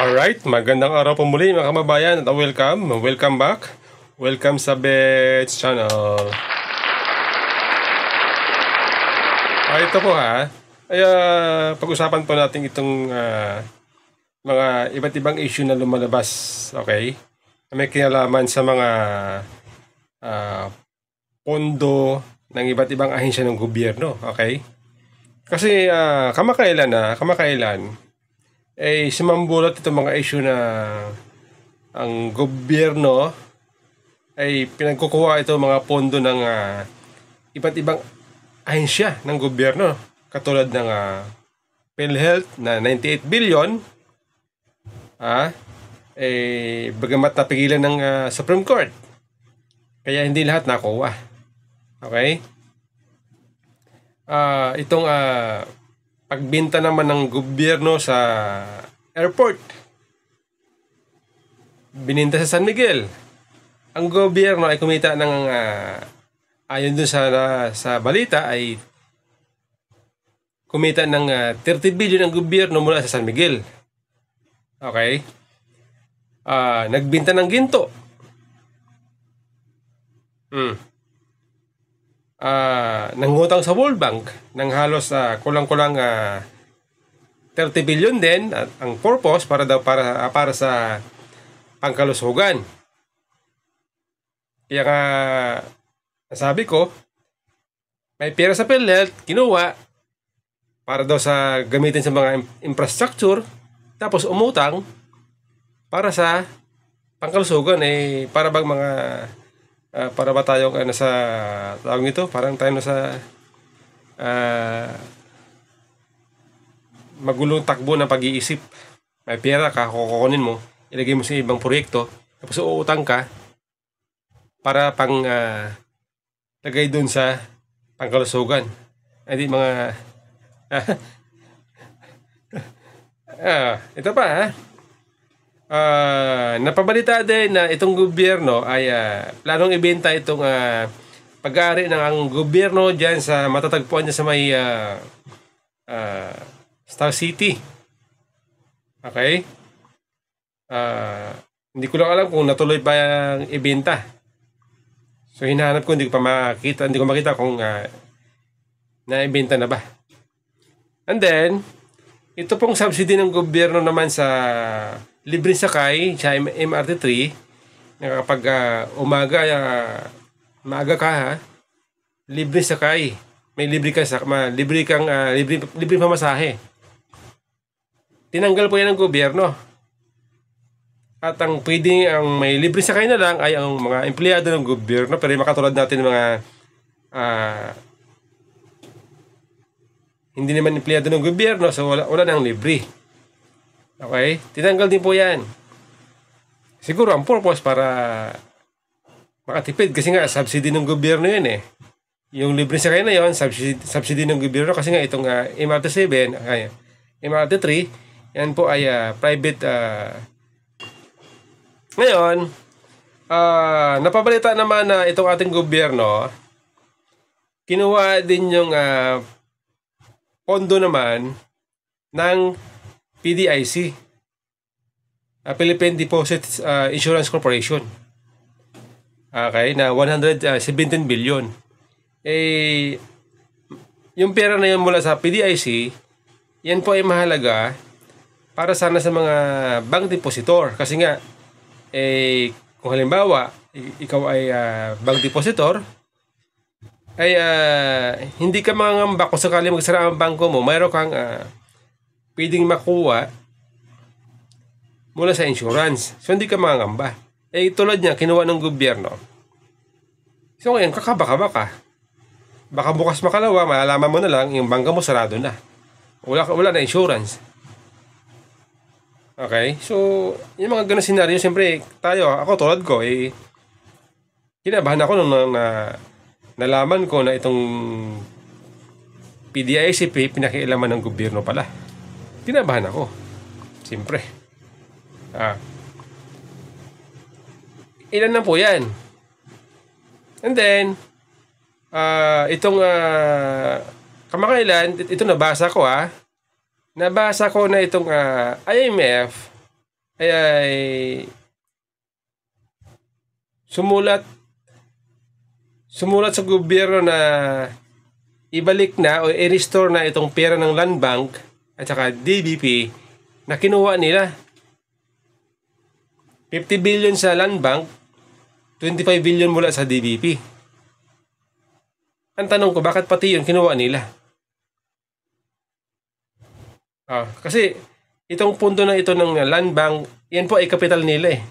Alright, magandang araw po muli mga kababayan at welcome back. Welcome sa Bets Channel. Ito po pag-usapan po natin itong mga iba't ibang issue na lumalabas, okay? May kinalaman sa mga pondo ng iba't ibang ahensya ng gobyerno, okay? Kasi kamakailan sumambulat itong mga issue na ang gobyerno ay pinagkukuha ito mga pondo ng iba't ibang ahensya ng gobyerno katulad ng PhilHealth na 98 billion bagamat napigilan ng Supreme Court, kaya hindi lahat nakuha. Okay? Itong pagbenta naman ng gobyerno sa airport, bininta sa San Miguel. Ang gobyerno ay kumita ng ayon dun sa balita ay kumita ng 30 billion ang gobyerno mula sa San Miguel. Okay? Nagbenta ng ginto. Nangutang sa World Bank ng halos kulang-kulang 30 billion din, at ang purpose para sa pangkalusugan. Kaya nasabi ko, may pera sa PhilHealth kinuha para daw sa gamitin sa mga infrastructure, tapos umutang para sa pangkalusugan, para bang mga para ba tayong nasa tawag nito, parang tayo nasa magulong takbo ng pag-iisip. May pera ka, kukunin mo, ilagay mo sa ibang proyekto, tapos uutang ka para pang lagay dun sa pangkalusugan. Hindi mga ito pa napabalita din na itong gobyerno ay planong ibenta itong pag-aari ng ang gobyerno dyan sa matatagpuan niya sa may Star City. Okay? Hindi ko lang alam kung natuloy pa yung ibenta. So hinahanap ko, hindi ko makita kung naibenta na ba. And then ito pong subsidy ng gobyerno naman sa libre sakay sa MRT3, na kapag maaga ka libre sakay, may libre pamasahe. Tinanggal po yan ng gobyerno. At ang may libre sakay na lang ay ang mga empleyado ng gobyerno, pero yung makatulad natin mga hindi naman empleyado ng gobyerno, so wala nang libre. Okay? Tinanggal din po yan. Siguro ang purpose para makatipid, kasi nga subsidy ng gobyerno yan Yung libre sakay na yon, subsidy ng gobyerno, kasi nga itong MRT7, MRT3, yan po ay private. Ngayon, napabalita naman na itong ating gobyerno, kinuha din yung pondo naman ng PDIC, Philippine Deposit Insurance Corporation. Okay, na 117 billion. Yung pera na yun mula sa PDIC, yan po ay mahalaga para sana sa mga bank depositor. Kasi nga, kung halimbawa, ikaw ay bank depositor, ay hindi ka mangangamba kung sakali magsara ang bangko mo, mayroon kang pwedeng makuha mula sa insurance. So hindi ka mangangamba. Tulad niya, kinuha ng gobyerno. So ngayon, kakabaka-baka. Baka bukas makalawa, malalaman mo na lang, yung bangko mo sarado na. Wala na insurance. Okay? So, yung mga ganun senaryo, siyempre, ako tulad ko, kinabahan ako nung nalaman ko na itong PDICP pinakialaman ng gobyerno pala. Kinabahan ako. Siyempre. Ilan na po yan. And then, itong kamakailan, ito nabasa ko na itong IMF ay sumulat sa gobyerno na ibalik na o i-restore na itong pera ng Land Bank at saka DBP na kinuha nila. 50 billion sa Land Bank, 25 billion mula sa DBP. Ang tanong ko, bakit pati yun kinuha nila? Kasi itong punto na ito ng Land Bank, yan po ay kapital nila eh.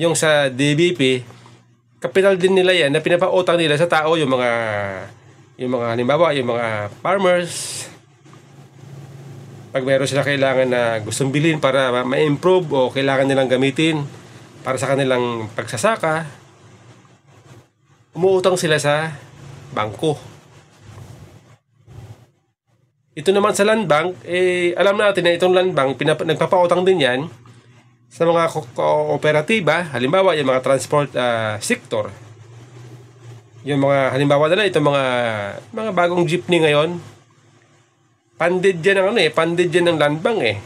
Yung sa DBP, kapital din nila yan na pinapautang nila sa tao, yung mga halimbawa, yung mga farmers. Pag meron sila kailangan na gustong bilhin para ma-improve o kailangan nilang gamitin para sa kanilang pagsasaka, umuutang sila sa bangko. Ito naman sa Land Bank, alam natin na itong Land Bank, nagpapautang din yan sa mga kooperatiba, halimbawa yung mga transport sector. Yung mga, halimbawa na lang, itong mga bagong jeepney ngayon, funded yan ng Land Bank eh.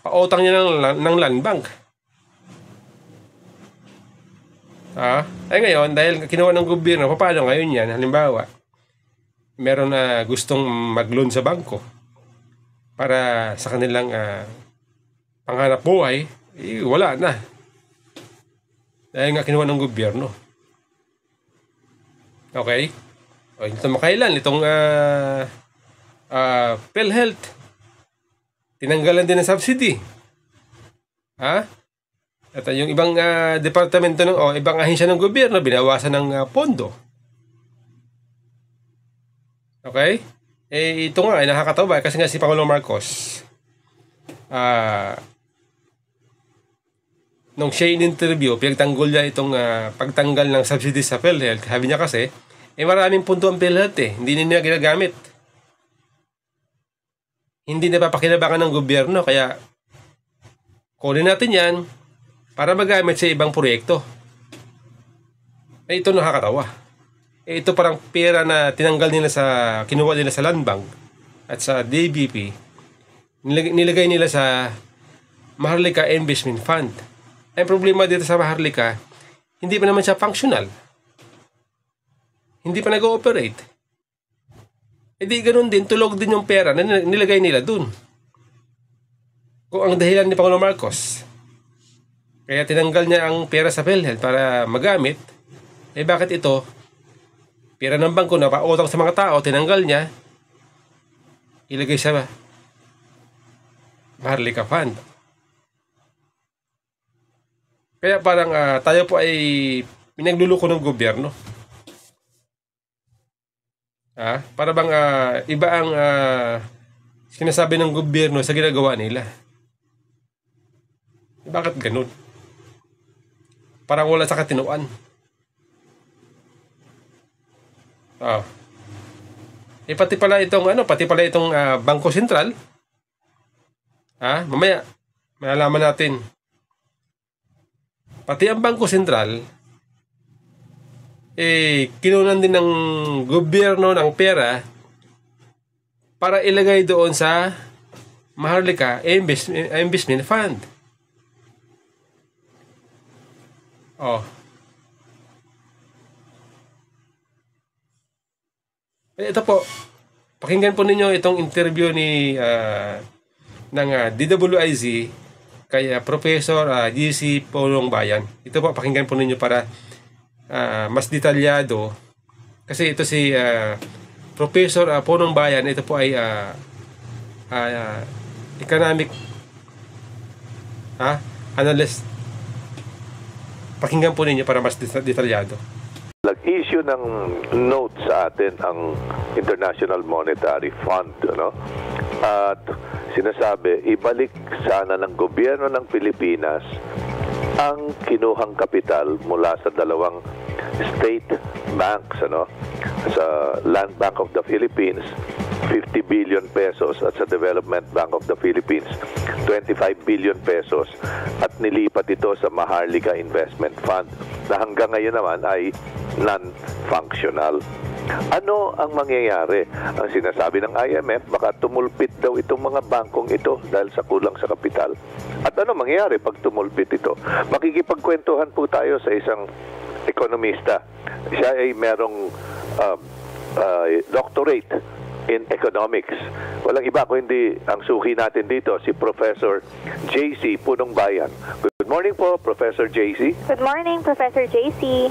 Pautang niya ng Land Bank. Ngayon, dahil kinuha ng gobyerno, paano ngayon yan? Halimbawa, meron na gustong mag-loan sa bangko para sa kanilang panghanap buhay, wala na. Dahil nga kinuha ng gobyerno. Okay? O, ito makailan, itong PhilHealth. Tinanggalan din ng subsidy. At yung ibang departamento ibang ahensya ng gobyerno, binawasan ng pondo. Okay? Ito nga ay nakakatawa kasi nga si Pangulong Marcos, nung siya in-interview, pinagtanggol niya itong pagtanggal ng subsidy sa PhilHealth. Sabi niya kasi, maraming punto ang PhilHealth hindi nila ginagamit. Hindi napapakinabangan ng gobyerno, kaya kunin natin yan para magamit sa ibang proyekto. Ito nakakatawa. Ito parang pera na tinanggal nila kinuha nila sa Land Bank at sa DBP, nilagay nila sa Maharlika Investment Fund. Ang problema dito sa Maharlika, hindi pa naman siya functional. Hindi pa nag-ooperate. Di ganun din, tulog din yung pera na nilagay nila dun. Kung ang dahilan ni Pangulong Marcos, kaya tinanggal niya ang pera sa PhilHealth para magamit, bakit ito, pera ng bangko na pautang sa mga tao, tinanggal niya, ilagay sa Maharlika Fund. Kaya parang tayo po ay pinagluluko ng gobyerno. Para bang iba ang sinasabi ng gobyerno sa ginagawa nila. Bakit ganun? Parang wala sa katinuan. Pati pala itong Bangko Sentral. Mamaya malalaman natin. Pati ang Bangko Sentral kinunan din ng gobyerno ng pera para ilagay doon sa Maharlika Investment Fund. Ito po, pakinggan po ninyo itong interview ng DWIZ kay Professor GC Punong Bayan. Ito po, pakinggan po ninyo para mas detalyado, kasi ito si Professor Punong Bayan, ito po ay economic analyst. Pakinggan po ninyo para mas detalyado. Nag-issue ng note sa atin ang International Monetary Fund, at sinasabi, ibalik sana ng gobyerno ng Pilipinas ang kinuhang kapital mula sa dalawang state banks, sa Land Bank of the Philippines, 50 billion pesos, at sa Development Bank of the Philippines, 25 billion pesos, at nilipat ito sa Maharlika Investment Fund na hanggang ngayon naman ay functional. Ano ang mangyayari? Ang sinasabi ng IMF, baka tumulpit daw itong mga bangkong ito dahil sa kulang sa kapital. At ano mangyayari pag tumulpit ito? Makikipagkwentuhan po tayo sa isang ekonomista. Siya ay merong doctorate in economics. Walang iba kung hindi ang suki natin dito, si Professor JC Punong Bayan. Good morning po, Professor JC. Good morning, Professor JC.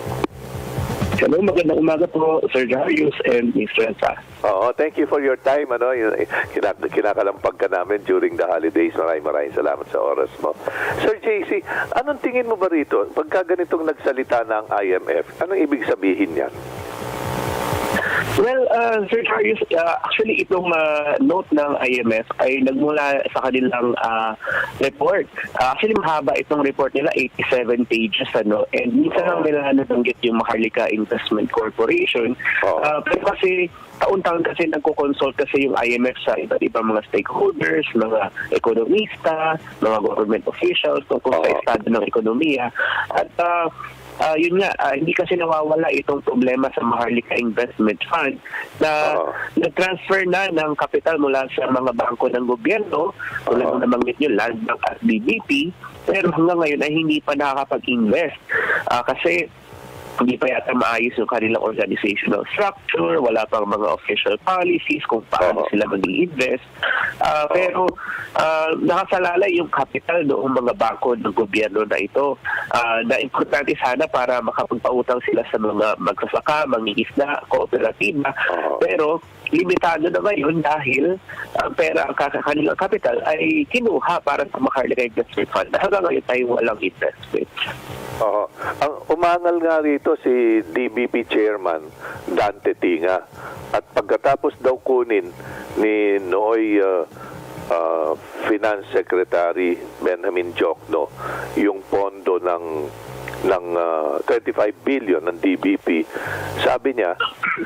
Hello, magandang umaga po, Sir Darius and Ms. Renza. Oo, thank you for your time. Kinakalampag ka namin during the holidays. Maraming salamat sa oras mo. Sir JC, anong tingin mo ba rito? Pagka ganitong nagsalita ng IMF, anong ibig sabihin yan? Well, Sir Darius, actually itong note ng IMF ay nagmula sa kanilang report. Actually mahaba itong report nila, 87 pages, and minsan lang nila nabanggit yung Maharlika Investment Corporation. Pero kasi taon-taon kasi nagko-consult kasi yung IMF sa iba't ibang mga stakeholders, mga ekonomista, mga government officials tungkol sa estado ng ekonomiya. At yun nga, hindi kasi nawawala itong problema sa Maharlika Investment Fund na nag-transfer na ng kapital mula sa mga bangko ng gobyerno, tulad ng nabanggit nyo, Land Bank at BBP, pero hanggang ngayon ay hindi pa nakakapag-invest. Kasi hindi pa yata maayos yung kanilang organizational structure, wala pang mga official policies kung paano sila mag-i-invest. Pero nakasalalay yung capital noong mga bangko ng gobyerno na ito. Na importante sana para makapagpautang sila sa mga magsasaka, mangingisda, kooperatiba. Pero limitado na ngayon dahil ang pera, ang kanilang capital ay kinuha para sa Maharlika Investment Fund. Hanggang ngayon tayo walang investment. Ang umangal nga rito si DBP Chairman Dante Tinga, at pagkatapos daw kunin ni Noy Finance Secretary Benjamin Jokno yung pondo ng 35 billion ng DBP, sabi niya,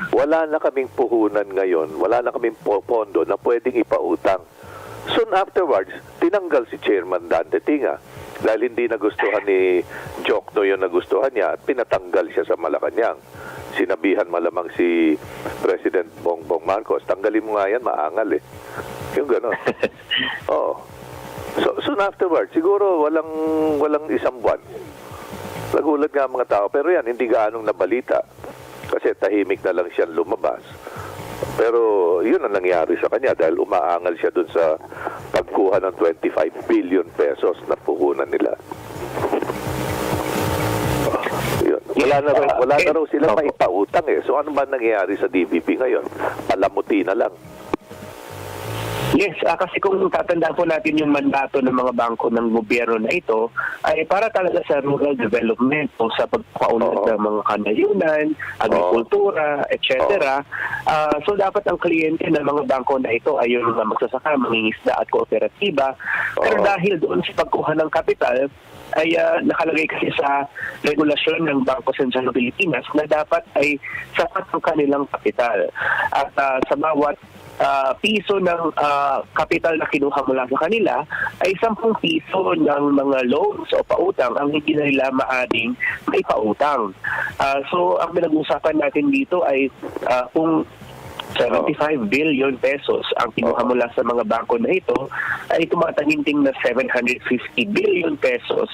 wala na kaming puhunan ngayon, wala na kaming pondo na pwedeng ipautang. Soon afterwards, tinanggal si Chairman Dante Tinga dahil hindi nagustuhan ni Jokno yung nagustuhan niya at pinatanggal siya sa Malacanang. Sinabihan malamang si President Bongbong Marcos, tanggalin mo nga yan, maangal eh. Yung gano'n. So, soon afterwards, siguro walang isang buwan. Nagulat nga ang mga tao, pero yan, hindi gaanong nabalita kasi tahimik na lang siya lumabas. Pero yun ang nangyari sa kanya dahil umaangal siya dun sa pagkuha ng 25 billion pesos na puhunan nila. Yun. Wala na raw sila maipautang eh. So ano ba nangyayari sa DBP ngayon? Palamuti na lang. Yes, kasi kung tatandaan po natin yung mandato ng mga bangko ng gobyerno na ito, ay para talaga sa rural development o sa pagpapaunlad ng mga kanayunan, agrikultura, etc. So dapat ang kliyente ng mga bangko na ito ay yung mga magsasaka, mangingisda at kooperatiba. Pero dahil doon sa pagkuha ng kapital, ay nakalagay kasi sa regulasyon ng Bangko Sentral ng Pilipinas na dapat ay sapat ang kanilang kapital. At sa bawat piso ng kapital na kinuha mula sa kanila ay 10 piso ng mga loans o pautang ang hindi na nila maaring may pautang. So ang pinag-uusapan natin dito ay kung 75 billion pesos ang kinuha mula sa mga bangko na ito ay tumataginting na 750 billion pesos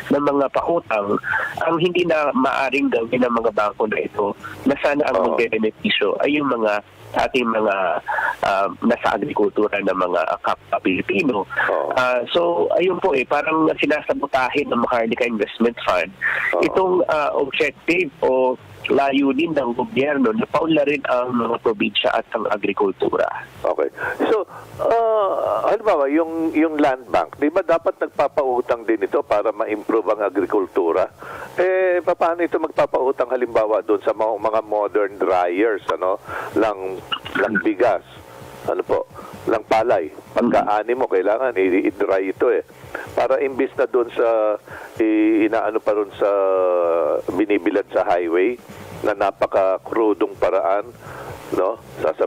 ng mga pautang ang hindi na maaring gawin ng mga bangko na ito na sana ang magbe-benepisyo ay yung mga ating mga nasa agrikultura ng mga kapwa Pilipino. So, ayun po parang sinasabotahin ng Maharlika Investment Fund itong objective o layunin ng gobyerno na paunlarin ang mga probinsya at ang agrikultura. Okay. So, halimbawa, yung land bank, di ba dapat nagpapautang din ito para ma-improve ang agrikultura? Paano ito magpapautang halimbawa doon sa mga modern dryers, ng bigas, ng palay? Pagkaani mo, kailangan i-dry ito para imbis na doon sa inaano pa ron sa binibilad sa highway na napaka-krudong paraan,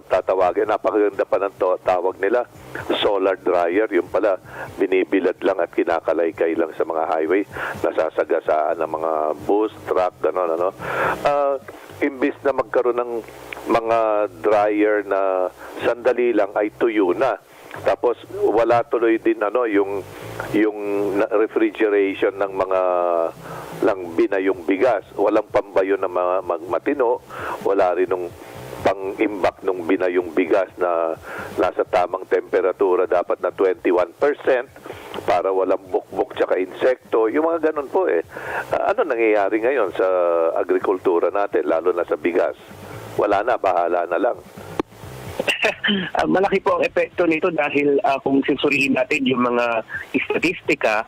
tatawagin, napakaganda pa ng tawag nila, solar dryer, yung pala binibilad lang at kinakalaykay lang sa mga highway, nasasagasaan ng mga bus, truck, gano'n, imbis na magkaroon ng mga dryer na sandali lang ay tuyo na. Tapos wala tuloy din yung refrigeration ng mga binayong bigas. Walang pambayo na mga matino, wala rin nung pang-imbak ng binayong bigas na nasa tamang temperatura, dapat na 21% para walang bukbok tsaka insekto. Yung mga ganun po ano nangyayari ngayon sa agrikultura natin, lalo na sa bigas? Wala na, bahala na lang. Malaki po ang epekto nito dahil kung susuriin natin yung mga statistika,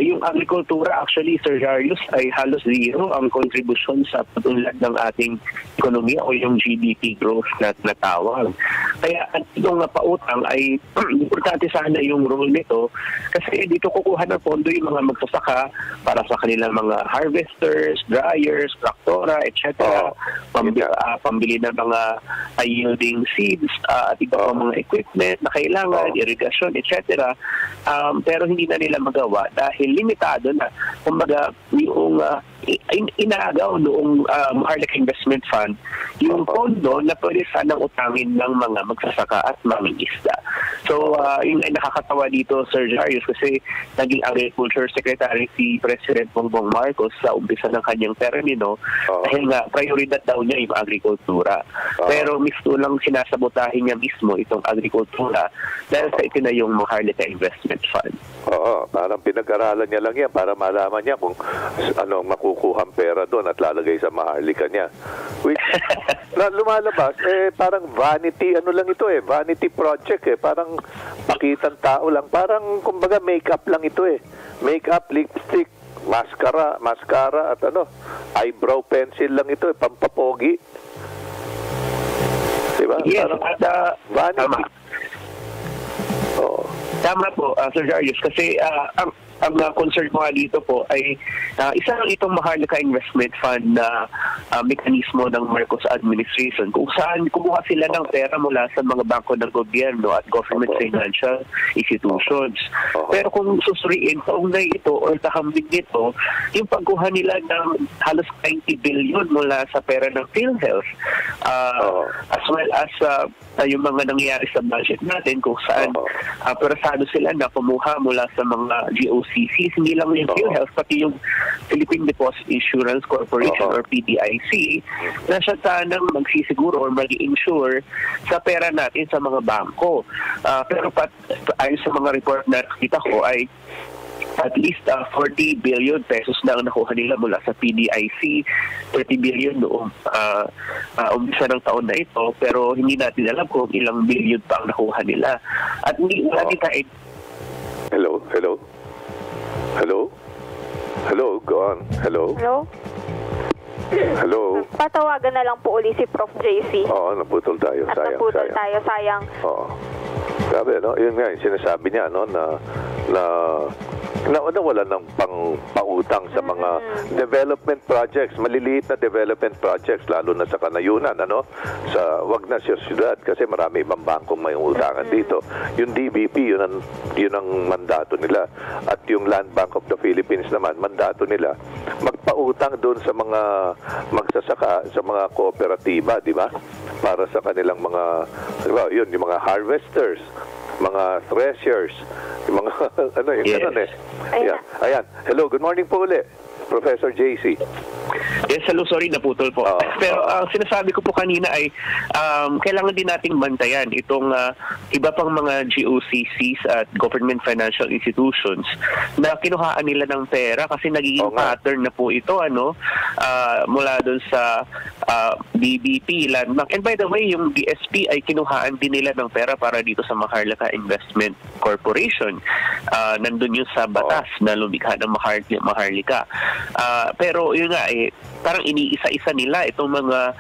yung agrikultura actually, Sir Jarius, ay halos zero ang contribution sa pag-unlad ng ating ekonomiya o yung GDP growth na natawag. Kaya itong pautang ay importante sana yung role nito kasi dito kukuha ng pondo yung mga magsasaka para sa kanilang mga harvesters, dryers, traktora, etc. Pambili ng mga yielding seeds at iba pang mga equipment na kailangan, irrigation, etc. Pero hindi na nila magawa dahil limitado na. Kumbaga, yung inaagaw noong Maharlika Investment Fund yung pondo na pwede sanang utangin ng mga magsasaka at mangingisda. So, yun ay nakakatawa dito, Sir Jarius, kasi naging Agriculture Secretary si President Bongbong Marcos sa umpisa ng kanyang termino dahil nga prioridad daw niya yung agrikultura. Pero misto lang sinasabotahin niya mismo itong agrikultura dahil sa itinayong Maharlika Investment Fund. Oo, parang pinag-aralan niya lang yan para malaman niya kung ano makukuhang pera doon at lalagay sa Maharlika niya. Which, lumalabas, parang vanity, lang ito vanity project parang pakitan tao lang, parang kumbaga make-up lang ito make-up, lipstick, mascara at eyebrow pencil lang ito pampapogi. Diba? Yes, parang vanity. Tama po, Sir Jarius, kasi ang concern ko nga dito po ay isa lang itong Maharlika Investment Fund na mekanismo ng Marcos administration kung saan kumuha sila ng pera mula sa mga bangko ng gobyerno at government financial institutions. Pero kung susuriin, kaugnay ito o kahambing nito, yung pagkuha nila ng halos 90 billion mula sa pera ng PhilHealth as well as yung mga nangyayari sa budget natin kung saan persado sila na kumuha mula sa mga GOCCs, hindi lang yung PhilHealth, pati yung Philippine Deposit Insurance Corporation or PDIC, na siya sanang magsisiguro or mag-insure sa pera natin sa mga bangko. Pero ayon sa mga report na nakita ko ay at least 40 billion pesos na ang nakuha nila mula sa PDIC, 30 billion noong umpisa ng taon na ito, pero hindi natin alam kung ilang billion pa ang nakuha nila. At hindi natin kahit... Hello? Go on. Hello? Patawagan na lang po uli si Prof. JC. Oo, naputol tayo. At naputol tayo, sayang. Oo. Sabi, yun nga, yung sinasabi niya, na wala ng pautang sa mga development projects, maliliit na development projects, lalo na sa kanayunan, wag na sa syudad kasi marami ibang bangkong may utangan dito. Yung DBP, yun ang mandato nila. At yung Land Bank of the Philippines naman, mandato nila, magpautang doon sa mga magsasaka, sa mga kooperatiba, di ba? Para sa kanilang mga, yung mga harvesters, mga threshers, yung mga, ganun Ayan. Hello, good morning po ulit, Professor JC. Yes, hello, sorry, naputol po. Pero sinasabi ko po kanina ay kailangan din nating bantayan itong iba pang mga GOCCs at government financial institutions na kinuhaan nila ng pera kasi nagiging pattern na po ito mula doon sa DBP, Land Bank. And by the way, yung DSP ay kinuhaan din nila ng pera para dito sa Maharlika Investment Corporation. Nandun yun sa batas na lumikha ng Maharlika. Pero yun nga, parang iniisa-isa nila itong mga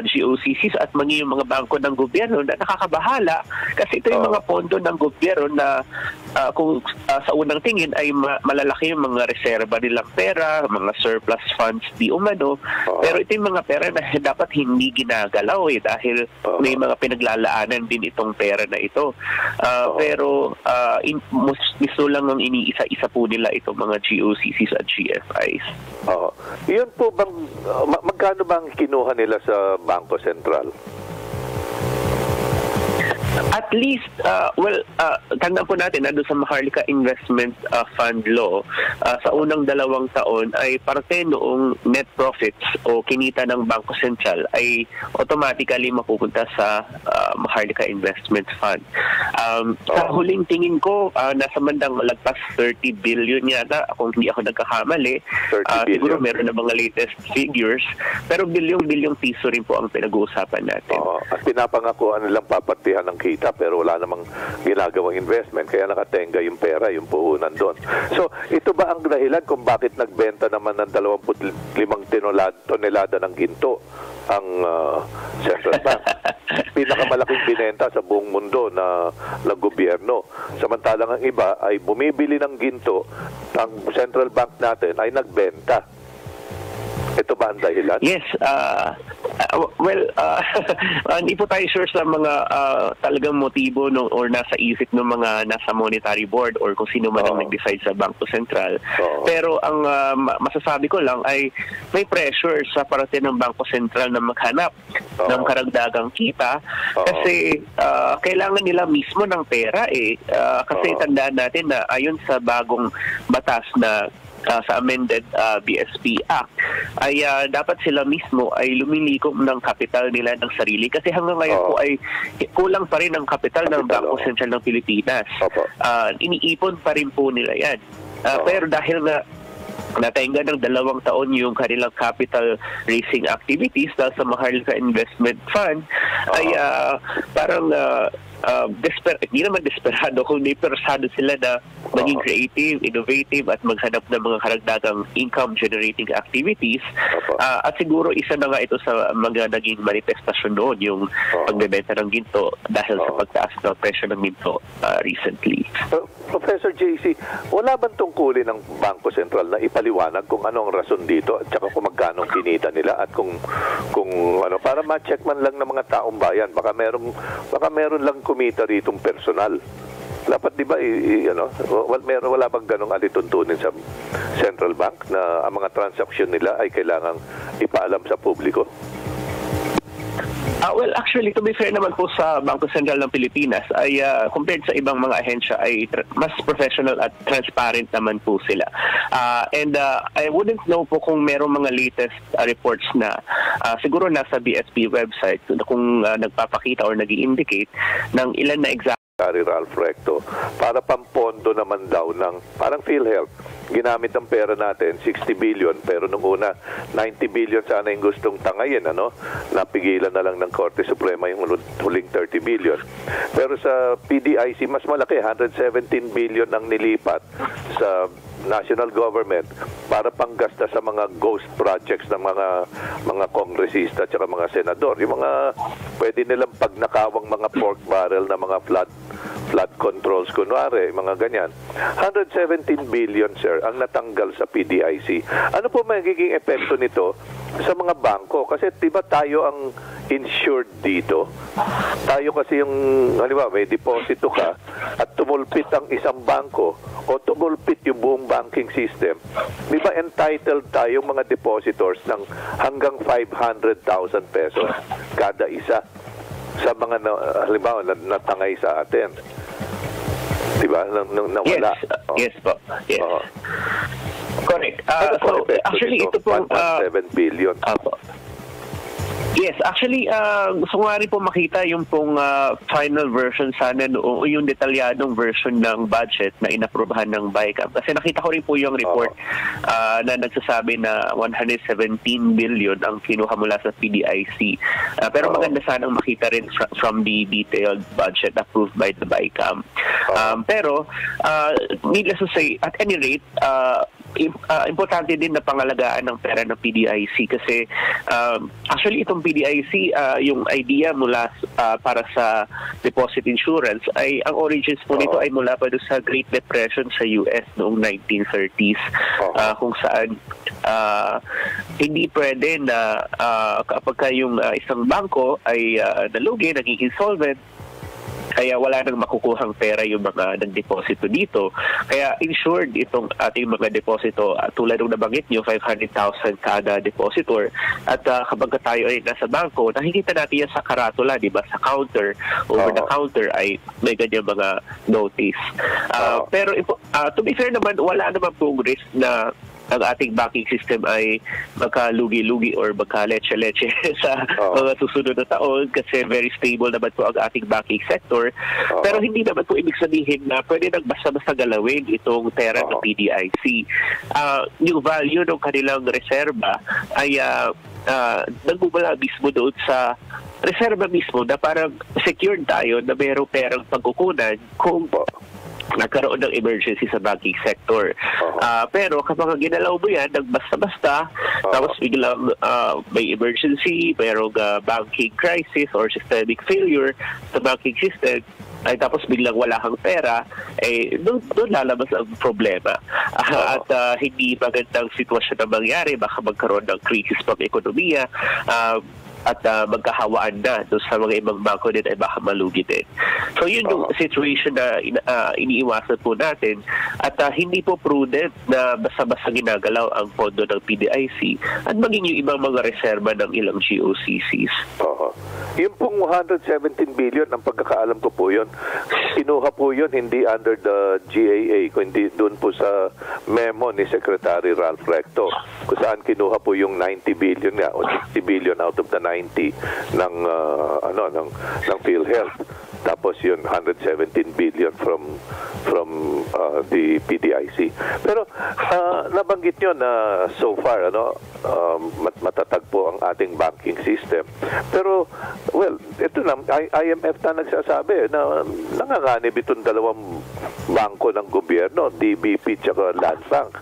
GOCCs at yung mga bangko ng gobyerno na nakakabahala kasi ito yung mga pondo ng gobyerno na kung sa unang tingin ay malalaki yung mga reserba nilang pera, mga surplus funds di umano, pero ito yung mga pera na dapat hindi ginagalaw dahil may mga pinaglalaanan din itong pera na ito. Pero misto lang ang iniisa-isa po nila itong mga GOCCs at GFIs. Yun po bang, magkano bang kinuha nila sa Bangko Sentral? At least, tandaan po natin na doon sa Maharlika Investment Fund Law, sa unang 2 taon ay parte noong net profits o kinita ng Bangko Sentral ay automatically mapupunta sa Maharlika Investment Fund. Sa huling tingin ko, nasa mandang lagpas 30 billion yata, kung hindi ako nagkakamali. 30 billion. Siguro meron na mga latest figures, pero bilyong piso rin po ang pinag-uusapan natin. At pinapangakuan nilang papatihan ng kita pero wala namang ginagawang investment kaya nakatenga yung pera, yung puhunan doon. So, ito ba ang dahilan kung bakit nagbenta naman ng 25 tonelada ng ginto ang Central Bank? Pinakamalaking binenta sa buong mundo na gobyerno. Samantalang ang iba ay bumibili ng ginto, ang Central Bank natin ay nagbenta. Ito ba ang dahilan? Yes. Hindi po tayo sure sa mga talagang motibo or nasa isip ng mga nasa monetary board or kung sino man ang nag-decide sa Bangko Sentral. Pero ang masasabi ko lang ay may pressure sa parte ng Bangko Sentral na maghanap ng karagdagang kita kasi kailangan nila mismo ng pera kasi tandaan natin na ayon sa bagong batas na sa amended BSP Act ay dapat sila mismo ay lumilikom ng kapital nila ng sarili kasi hanggang ngayon po ay kulang pa rin ang kapital ng Bangko Sentral ng Pilipinas. Iniipon pa rin po nila yan. Pero dahil na natenga ng 2 taon yung kanilang capital raising activities dahil sa Maharlika Investment Fund ay parang hindi naman desperado, kundi persado sila na maging creative, innovative at maghanap ng mga karagdagang income-generating activities. At siguro isa na nga ito sa mga naging manifestasyon noon, yung pagbebenta ng ginto dahil sa pagtaas ng presyo ng ginto recently. Professor JC, wala bang tungkulin ng Bangko Sentral na ipaliwanag kung ano ang rason dito at saka kung magkano kinita nila at kung ano, para ma-check man lang ng mga taong bayan, baka meron lang kumita ritong personal. Dapat di ba wala bang ganong alituntunin sa Central Bank na ang mga transaksyon nila ay kailangang ipaalam sa publiko? Well, actually, to be fair naman po sa Bangko Sentral ng Pilipinas ay compared sa ibang mga ahensya ay mas professional at transparent naman po sila. And I wouldn't know po kung merong mga latest reports na siguro nasa BSP website kung nagpapakita or nag-i-indicate ng ilan na exact Ralph Recto, para pampondo naman daw ng parang PhilHealth. Ginamit ang pera natin, 60 billion, pero nung una, 90 billion sana yung gustong tangayin, napigilan na lang ng Korte Suprema yung huling 30 billion. Pero sa PDIC, mas malaki, 117 billion ang nilipat sa national government para panggasta sa mga ghost projects ng mga kongresista at mga senador. Yung mga pwede nilang pagnakawang mga pork barrel na mga flood controls, kunwari, mga ganyan. 117 billion, sir, ang natanggal sa PDIC. Ano po magiging epekto nito sa mga bangko? Kasi diba tayo ang insured dito? Tayo kasi yung, halimbawa, may deposito ka at tumulpit ang isang bangko o tumulpit yung buong banking system. Diba entitled tayo mga depositors ng hanggang 500,000 pesos kada isa sa mga halimbawa natangay sa atin. Diba? Nawala. Yes po. Yes. Correct. So, actually, ito pong 1.7 billion. Yes, actually, gusto ko nga rin po makita yung pong final version sana o yung detalyadong version ng budget na inaprobahan ng BICAM. Kasi nakita ko rin po yung report na nagsasabi na 117 billion ang kinuha mula sa PDIC. Pero maganda sanang makita rin from the detailed budget approved by the BICAM. Pero, needless to say, at any rate, importante din na pangalagaan ng pera ng PDIC kasi actually itong PDIC yung idea mula para sa deposit insurance ay ang origins po nito ay mula pa doon sa Great Depression sa US noong 1930s kung saan hindi pwede na kapag yung isang bangko ay nalugi, naging insolvent, Kaya wala nang makukuhang pera yung mga nagdeposito dito. Kaya insured itong ating mga deposito. Tulad ng nabanggit nyo, 500,000 kada depositor. At kapag tayo ay nasa bangko, nakikita natin yan sa karatula, di ba? Sa counter, over the counter ay may ganyan mga notice. Pero to be fair naman, wala naman pong risk na ang ating banking system ay magkalugi-lugi or magka-leche-leche sa mga susunod na taon kasi very stable naman po ang ating banking sector. Pero hindi naman po ibig sabihin na pwede nang basta-basta galawin itong pera ng PDIC. Yung value ng kanilang reserba ay nagmumula mismo doon sa reserba mismo na parang secured tayo na mayroong perang pagkukunan kung nagkaroon ng emergency sa banking sector. Pero kapag ginalaw mo yan, nagbasta-basta, tapos biglang may emergency, mayroong banking crisis or systemic failure sa banking system, ay tapos biglang wala kang pera, doon lalabas ang problema. At hindi magandang sitwasyon na mangyari, baka magkaroon ng krisis pang ekonomiya, at magkahawaan na doon sa mga ibang bangko din ay baka malugi din. So yun yung situation na iniiwasan po natin at hindi po prudent na basta-basta ginagalaw ang pondo ng PDIC at maging yung ibang mga reserba ng ilang GOCCs. Yung pong 117 billion, ang pagkakaalam ko po yun, kinuha po yun hindi under the GAA, kundi doon po sa memo ni Secretary Ralph Recto, kung saan kinuha po yung 90 billion nga, o 60 billion out of the 90 ng PhilHealth. Tapos yun 117 billion from the PDIC. Pero nabanggit nyo na so far matatag po ang ating banking system. Pero well, ito na IMF na nagsasabi na nanganganib itong dalawang bangko ng gobyerno, DBP at Land Bank.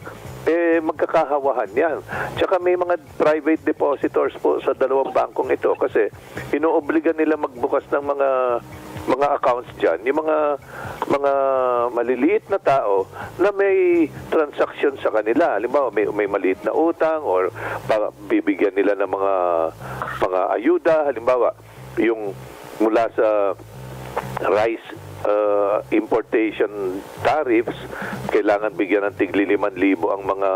Magkakahawahan yan. Tsaka may mga private depositors po sa dalawang bangkong ito kasi inoobligan nila magbukas ng mga accounts dyan, yung mga maliliit na tao na may transaction sa kanila. Halimbawa, may maliit na utang or bibigyan nila ng mga ayuda. Halimbawa, yung mula sa rice importation tariffs, kailangan bigyan ng tigli 5,000 ang mga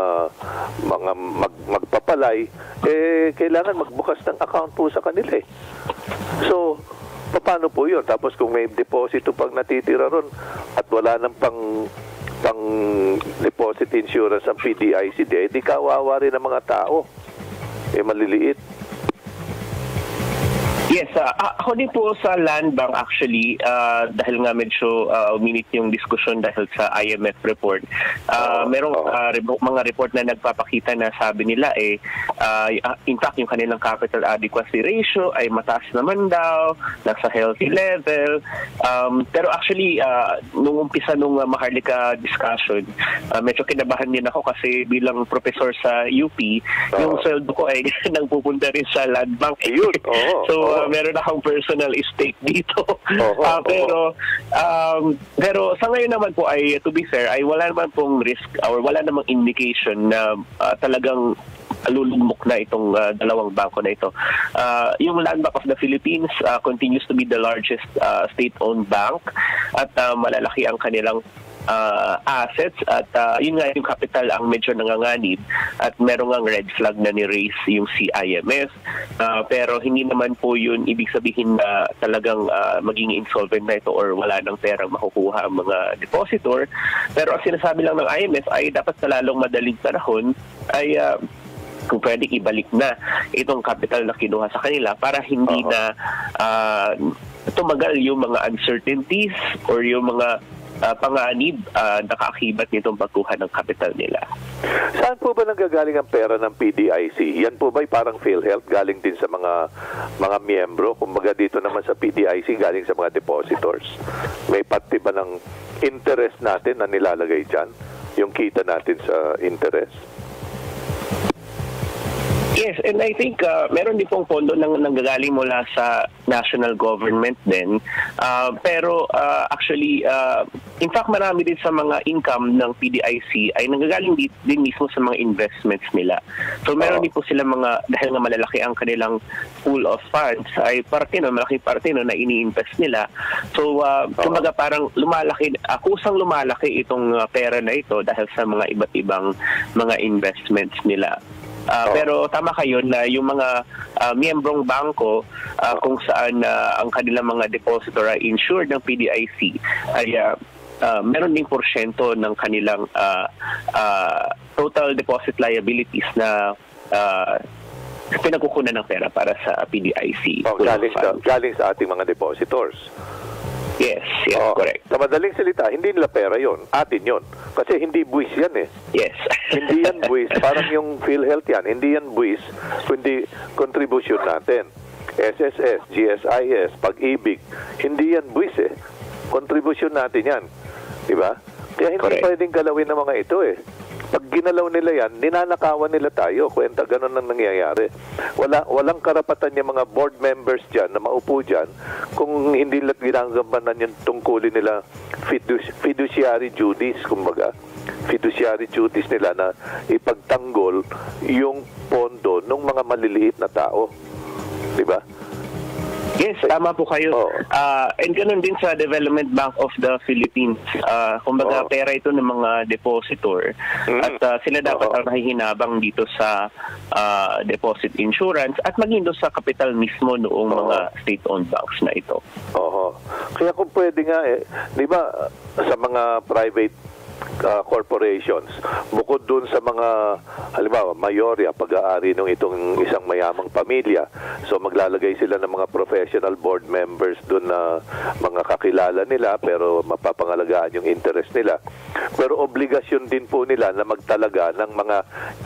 magpapalay, kailangan magbukas ng account po sa kanila. So, paano po yun? Tapos kung may deposito pag natitira ron at wala nang pang deposit insurance ang PDIC, di kawawa rin ang mga tao. Maliliit. Yes, ako din po sa Land Bank actually, dahil nga medyo uminit yung diskusyon dahil sa IMF report. Merong mga report na nagpapakita na sabi nila in fact yung kanilang capital adequacy ratio ay mataas naman daw, nasa healthy level. Pero actually, nung umpisa nung Maharlika discussion, medyo kinabahan din ako kasi bilang professor sa UP, yung sweldo ko ay nagpupunta rin sa Land Bank. So, meron akong personal stake dito. Pero sa ngayon naman po ay, to be fair, ay wala naman pong risk or wala namang indication na talagang lulugmok na itong dalawang bangko na ito. Yung Land Bank of the Philippines continues to be the largest state-owned bank at malalaki ang kanilang assets at yun nga yung capital ang medyo nanganganib at meron ngang red flag na ni-raise yung CIMF pero hindi naman po yun ibig sabihin na talagang maging insolvent na ito or wala ng perang makukuha ang mga depositor. Pero ang sinasabi lang ng IMF ay dapat sa lalong madaling panahon ay kung pwede ibalik na itong capital na kinuha sa kanila para hindi na tumagal yung mga uncertainties or yung mga panganib nakaakibat nitong pagkuha ng capital nila. Saan po ba nanggagaling ang pera ng PDIC? Yan po ba parang PhilHealth galing din sa mga miyembro? Kumbaga dito naman sa PDIC galing sa mga depositors. May pati ba ng interest natin na nilalagay dyan? Yung kita natin sa interest? Yes, and I think meron din pong pondo nanggagaling mula sa national government din. Pero actually, in fact, marami din sa mga income ng PDIC ay nanggagaling din mismo sa mga investments nila. So meron din po sila dahil nga malalaki ang kanilang pool of funds, ay malaki parte na ini-invest nila. So kumbaga parang kusang lumalaki itong pera na ito dahil sa mga iba't ibang mga investments nila. Pero tama kayo na yung mga miyembrong bangko kung saan ang kanilang mga depositor ay insured ng PDIC ay meron ding porsyento ng kanilang total deposit liabilities na pinagkukunan ng pera para sa PDIC. Galing sa ating mga depositors. Yes, correct. Sa madaling salita, hindi nila pera yon, atin yon. Kasi hindi buwis yan eh. Yes. Hindi yan buwis. Parang yung PhilHealth yan, hindi yan buwis, kundi contribution natin. SSS, GSIS, Pag-ibig, hindi yan buwis eh. Contribution natin yan. Diba? Kaya hindi pwedeng galawin ng mga ito eh. Pag ginalaw nila yan, ninanakawan nila tayo. Kwenta, ganun ang nangyayari. Walang karapatan yung mga board members dyan na maupo dyan kung hindi nila ginagampanan yung tungkulin nila fiduciary duties, kumbaga. Fiduciary duties nila na ipagtanggol yung pondo ng mga maliliit na tao. Diba? Yes, tama po kayo. And ganun din sa Development Bank of the Philippines. Kumbaga, pera ito ng mga depositor. At sila dapat ang nahihinabang dito sa deposit insurance at maging doon sa kapital mismo noong mga state-owned banks na ito. Kaya kung pwede nga di ba, sa mga private corporations, bukod dun sa mga halimbawa mayorya, pag-aari ng itong isang mayamang pamilya, so maglalagay sila ng mga professional board members dun na mga kakilala nila pero mapapangalagaan yung interest nila, pero obligasyon din po nila na magtalaga ng mga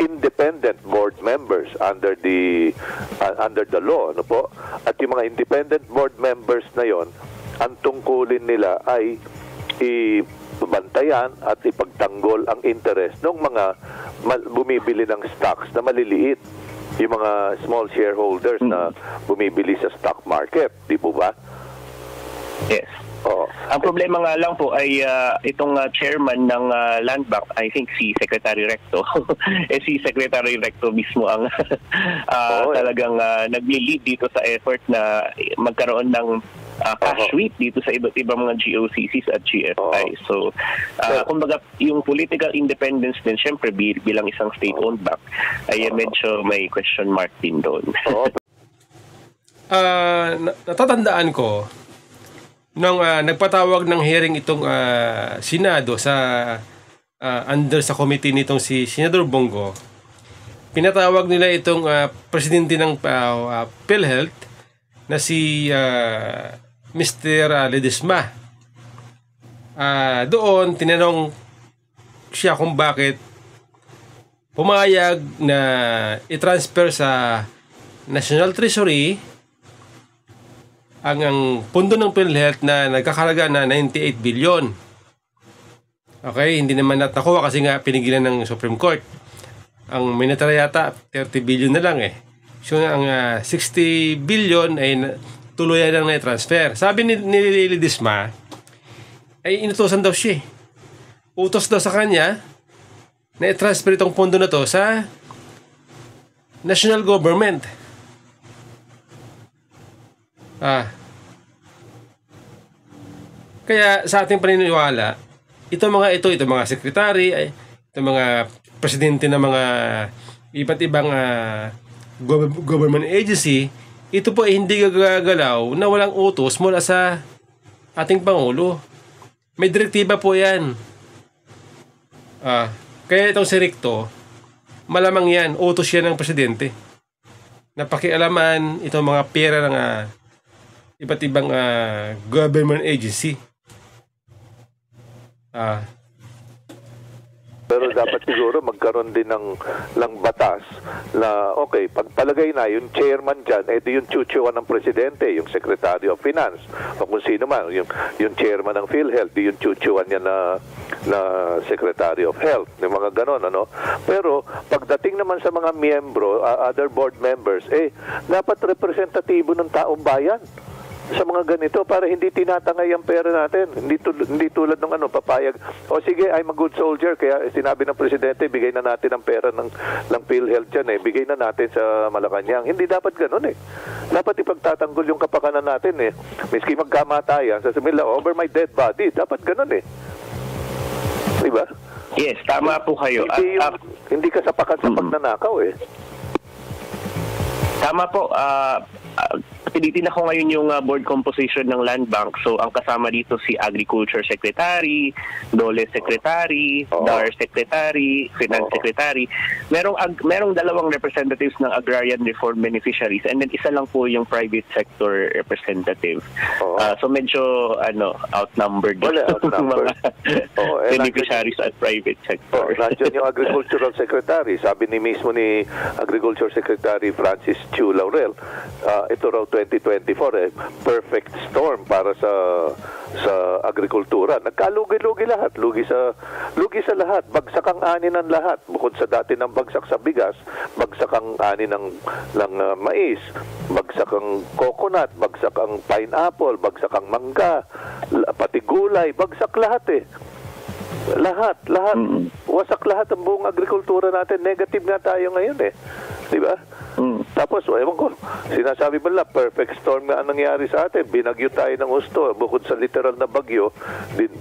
independent board members under the law, ano po, at yung mga independent board members na yon, ang tungkulin nila ay bantayan at ipagtanggol ang interest ng mga bumibili ng stocks na maliliit, yung mga small shareholders na bumibili sa stock market, di po ba? Yes. Ang problema nga lang po ay itong chairman ng Land Bank, I think si Secretary Recto, si Secretary Recto mismo ang talagang nagli-lead dito sa effort na magkaroon ng cash sweep dito sa iba't ibang mga GOCCs at GFI. So, kumbaga, yung political independence din, syempre, bilang isang state-owned bank, ay medyo may question mark din doon. Natatandaan ko, nung nagpatawag ng hearing itong Senado under sa committee nitong si Senador Bongo, pinatawag nila itong presidente ng PhilHealth na si Mr. Ledesma. Doon, tinanong siya kung bakit pumayag na i-transfer sa National Treasury ang pondo ng PhilHealth na nagkakalaga na 98 billion. Okay, hindi naman nakuha kasi nga pinigilan ng Supreme Court. Ang minatara yata 30 billion na lang eh. So ang 60 billion ay tuluyan lang na transfer. Sabi ni Ledesma ay inutusan daw siya. Utos daw sa kanya na i-transfer itong pondo na to sa national government. Kaya sa ating paniniwala, itong mga sekretary, itong mga presidente ng mga iba't ibang government agency, ito po ay hindi gagalaw na walang utos mula sa ating Pangulo. May direktiba po yan. Kaya itong si Recto, malamang yan, utos yan ng presidente. Napakialaman itong mga pera ng iba't ibang government agency. Pero dapat siguro magkaroon din ng batas na, okay, pagpalagay na yung chairman dyan, edi yung chuchuan ng presidente, yung Secretary of Finance, o kung sino man, yung chairman ng PhilHealth, di yung chuchuan niya na Secretary of Health, yung mga ganon, ano. Pero pagdating naman sa mga miyembro, other board members, dapat representatibo ng taong bayan sa mga ganito para hindi tinatangay ang pera natin. Hindi tulad ng papayag. O sige, I'm a good soldier, kaya sinabi ng presidente, bigay na natin ang pera ng PhilHealth dyan, bigay na natin sa Malacanang. Hindi dapat ganun Dapat ipagtatanggol yung kapakanan natin Miski magkamatayan, sasabihin lang, over my dead body. Dapat ganun Diba? Yes, tama po kayo. Hindi ka sapakan sa pagnanakaw Tama po. Pilitin ako ngayon yung board composition ng Land Bank. So, ang kasama dito si Agriculture Secretary, DOLE Secretary, DAR Secretary, Finance Secretary. Merong dalawang representatives ng Agrarian Reform Beneficiaries and then isa lang po yung private sector representative. So, medyo outnumbered outnumbered. mga beneficiaries at private sector. Nandiyan yung Agricultural Secretary. Sabi mismo ni Agriculture Secretary Francis Chu Laurel, ito raw 2024 perfect storm para sa agrikultura. Nagkalugi-lugi lahat, lugi sa lahat, bagsak ang ani ng lahat. Bukod sa dati ng bagsak sa bigas, bagsak ang ani ng mais, bagsak ang coconut, bagsak ang pineapple, bagsak ang mangga, pati gulay, bagsak lahat Lahat. Wasak lahat ang buong agrikultura natin. Negative nga tayo ngayon Di ba? Tapos, ewan ko, sinasabi ba lang, perfect storm nga ang nangyari sa atin. Binagyo tayo ng gusto. Bukod sa literal na bagyo,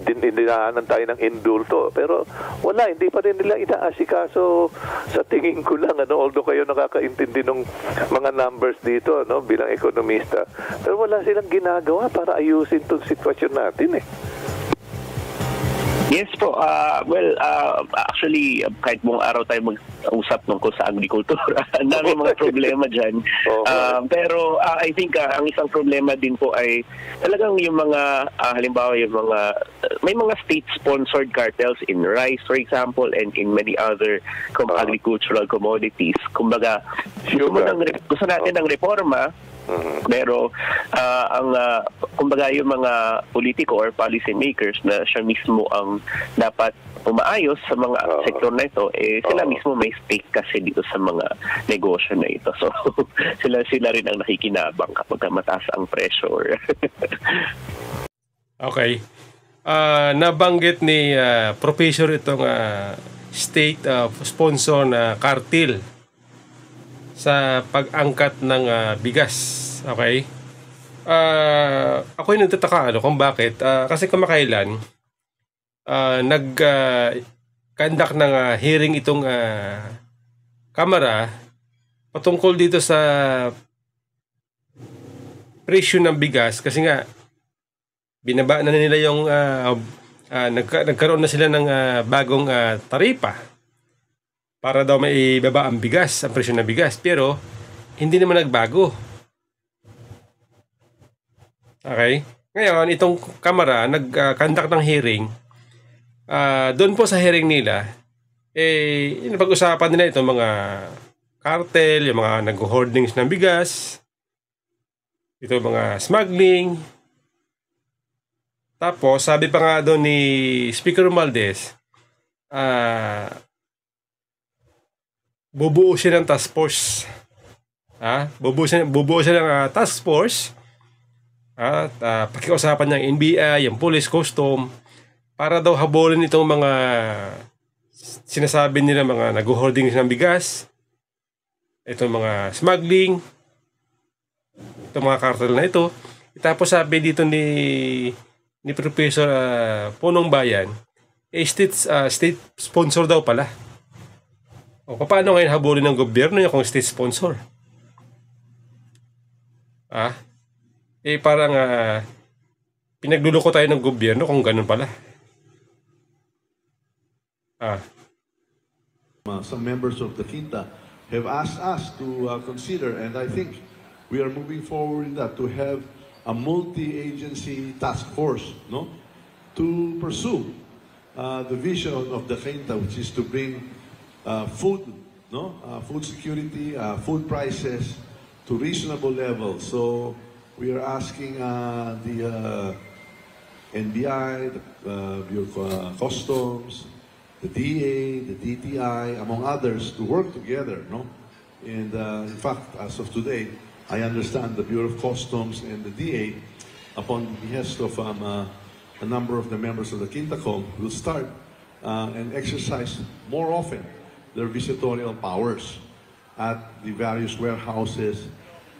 dinaanan tayo ng indulto. Pero wala, hindi pa rin nila inaasikaso sa tingin ko lang. Although kayo nakakaintindi ng mga numbers dito bilang ekonomista. Pero wala silang ginagawa para ayusin itong sitwasyon natin Yes po. Actually, kahit buong araw tayo mag-usap tungkol sa agrikultura, ang dami mga problema dyan. Pero I think ang isang problema din po ay talagang yung mga, halimbawa may mga state-sponsored cartels in rice, for example, and in many other agricultural commodities. Kumbaga, gusto natin ng reforma, pero kumbaga yung mga politiko or policy makers na siya mismo ang dapat umaayos sa mga sektor na ito, sila mismo may stake kasi dito sa mga negosyo na ito. So, sila rin ang nakikinabang kapag mataas ang pressure. Okay. Nabanggit ni Professor itong state sponsor na cartel sa pag-angkat ng bigas. Okay? Ako yung nagtataka kung bakit. Kasi kumakailan, nag-conduct ng hearing itong Kamara patungkol dito sa presyo ng bigas kasi nga binaba na nila yung nagkaroon na sila ng bagong taripa para daw may ibaba ang bigas, ang presyo ng bigas. Pero, hindi naman nagbago. Okay? Ngayon, itong Kamara, nag-conduct ng hearing. Doon po sa hearing nila, pag-usapan nila itong mga cartel, yung mga nag-hoardings ng bigas, ito mga smuggling. Tapos, sabi pa nga doon ni Speaker Romualdez, bubuo siya ng task force. Bubuo siya ng task force. At pakiusapan ng NBI, yung police, custom, para daw habulin itong mga sinasabi nila mga nag-hoarding ng bigas, itong mga smuggling, itong mga cartel na ito. Tapos sabi dito ni Professor Punong Bayan, state sponsor daw pala. O paano ngayon habulin ng gobyerno yung kung state sponsor? Parang pinagluloko tayo ng gobyerno kung ganun pala. Some members of the Quinta have asked us to consider, and I think we are moving forward in that, to have a multi-agency task force, to pursue the vision of the Quinta, which is to bring food, no, food security, food prices to reasonable levels. So we are asking the NBI, the Bureau of Customs, the DA, the DTI, among others, to work together, no? And in fact, as of today, I understand the Bureau of Customs and the DA, upon the behest of a number of the members of the Quintacom, will start and exercise more often their visitorial powers at the various warehouses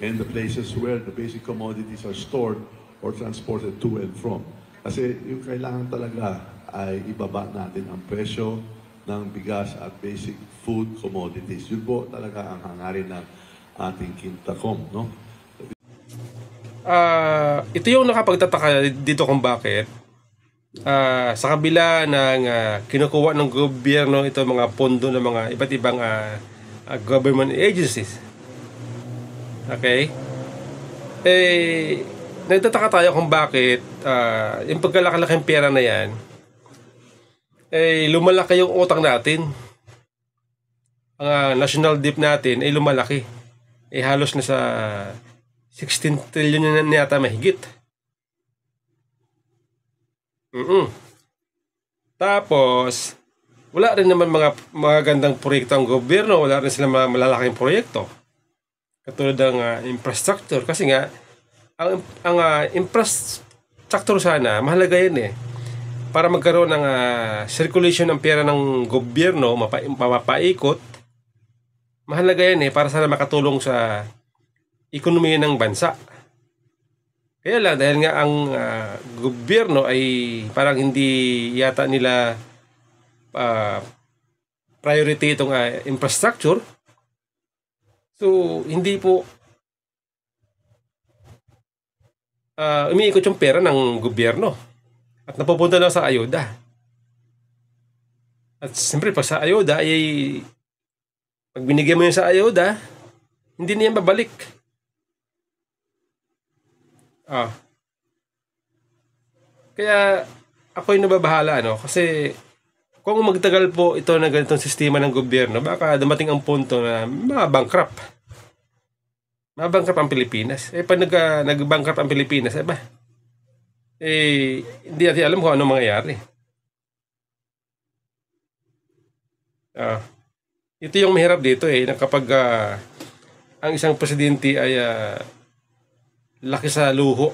and the places where the basic commodities are stored or transported to and from. Kasi yung kailangan talaga ay ibaba natin ang presyo ng bigas at basic food commodities. Yun po talaga ang hangarin ng ating Quintacom, no? Ito yung nakapagtataka dito kung bakit sa kabila ng kinukuha ng gobyerno ito mga pondo ng mga iba't ibang government agencies. Okay? Nagtataka tayo kung bakit yung pagkalaki-laking pera na yan lumalaki yung utang natin. Ang national debt natin ay lumalaki. Halos na sa 16 trillion na yata mahigit. Tapos, wala rin naman mga magandang proyekto ang gobyerno. Wala rin sila malalaking proyekto. Katulad ng infrastructure. Kasi nga, ang infrastructure sana, mahalaga yan para magkaroon ng circulation ng pera ng gobyerno, mapapaikot. Mahalaga yan para sana makatulong sa ekonomiya ng bansa. Kaya lang, dahil nga ang gobyerno ay parang hindi yata nila priority itong infrastructure. So, hindi po umiikot yung pera ng gobyerno at napupunta lang sa ayuda. At siyempre, pag sa ayuda, pag binigyan mo yun sa ayuda, hindi niya babalik. Kaya ako yung nababahala, kasi kung magtagal po ito na ganitong sistema ng gobyerno, baka dumating ang punto na mabankrupt. Mabankrupt ang Pilipinas. Pag nag-bankrupt ang Pilipinas, hindi natin alam kung anong mangyayari. Ito yung mahirap dito na kapag ang isang presidente ay laki sa luho,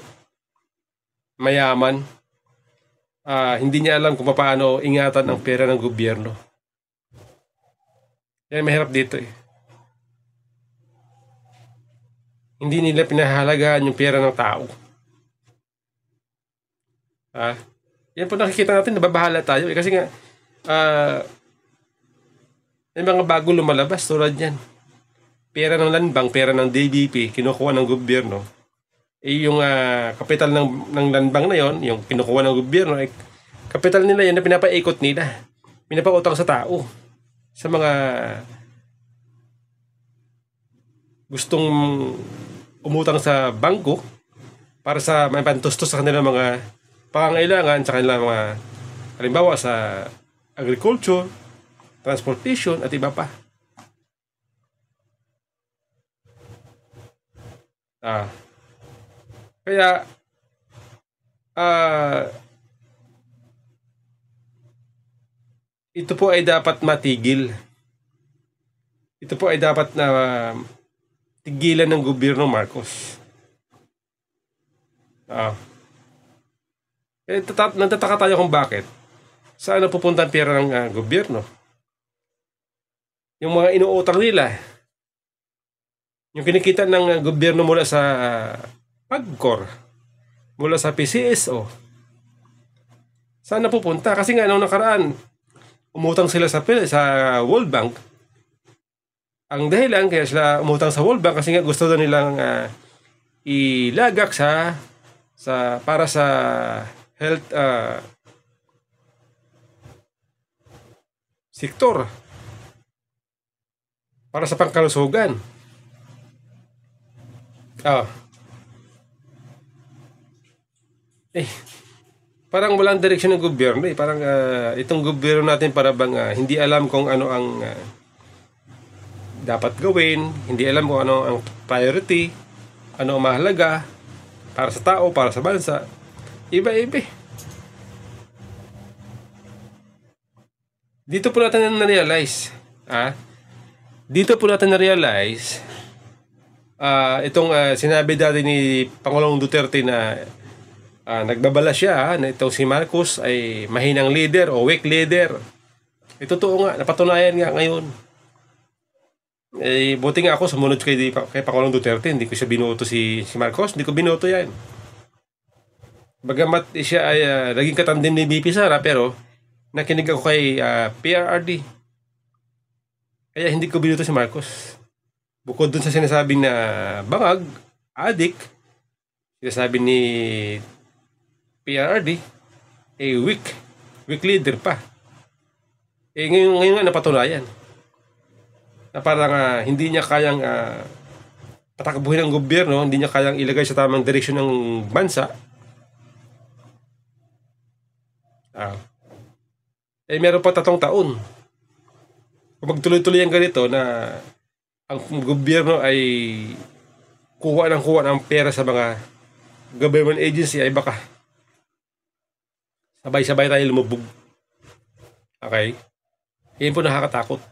mayaman, hindi niya alam kung paano ingatan ang pera ng gobyerno. Yan mahirap dito Hindi nila pinahahalagahan yung pera ng tao. Yan po nakikita natin, nababahala tayo kasi nga may mga bago lumalabas tulad yan. Pera ng landbank, pera ng DBP, kinukuha ng gobyerno. Yung kapital ng landbank na yon, yung kinukuha ng gobyerno, kapital nila yan na pinapaikot nila. Pinapautang sa tao. Sa mga gustong umutang sa bangko para sa may pantustos sa kanilang mga pangangailangan, sa kanilang mga halimbawa sa agriculture, transportation at iba pa. Kaya ito po ay dapat matigil. Ito po ay dapat na tigilan ng gobyerno Marcos. Nagtataka tayo kung bakit. Saan napupunta ang pera ng gobyerno? Yung mga inuutang nila, yung kinikita ng gobyerno mula sa PAGCOR, mula sa PCSO, saan napupunta? Kasi nga nung nakaraan, umutang sila sa World Bank. Ang dahilan kaya sila umutang sa World Bank kasi nga gusto daw nilang ilagak para sa health sektor, para sa pangkalusugan. parang walang direksyon ng gobyerno eh. Parang itong gobyerno natin para bang hindi alam kung ano ang dapat gawin, hindi alam kung ano ang priority, ano ang mahalaga para sa tao, para sa bansa. Iba-iba. Dito po natin na-realize, dito po natin na-realize itong sinabi dati ni Pangulong Duterte na nagbabala siya na itong si Marcos ay mahinang leader o weak leader. Totoo nga, napatunayan nga ngayon. Buti nga ako sumunod kay Pangulong Duterte, hindi ko siya binoto si Marcos, hindi ko binoto yan. Bagamat siya ay naging katandim ni BP Sara, pero nakinig ako kay PRRD. Kaya hindi ko binoto si Marcos. Bukod dun sa sinasabing na bangag, adik, sinasabi ni PRRD, weak leader pa. Ngayon nga napatunayan na parang hindi niya kayang patakbuhin ng gobyerno, hindi niya kayang ilagay sa tamang direksyon ng bansa. Meron pa 3 taon. Kung magtuloy-tuloy ang ganito na ang gobyerno ay kuha ng pera sa mga government agency, ay baka sabay-sabay tayo lumubog. Okay? Yan po nakakatakot.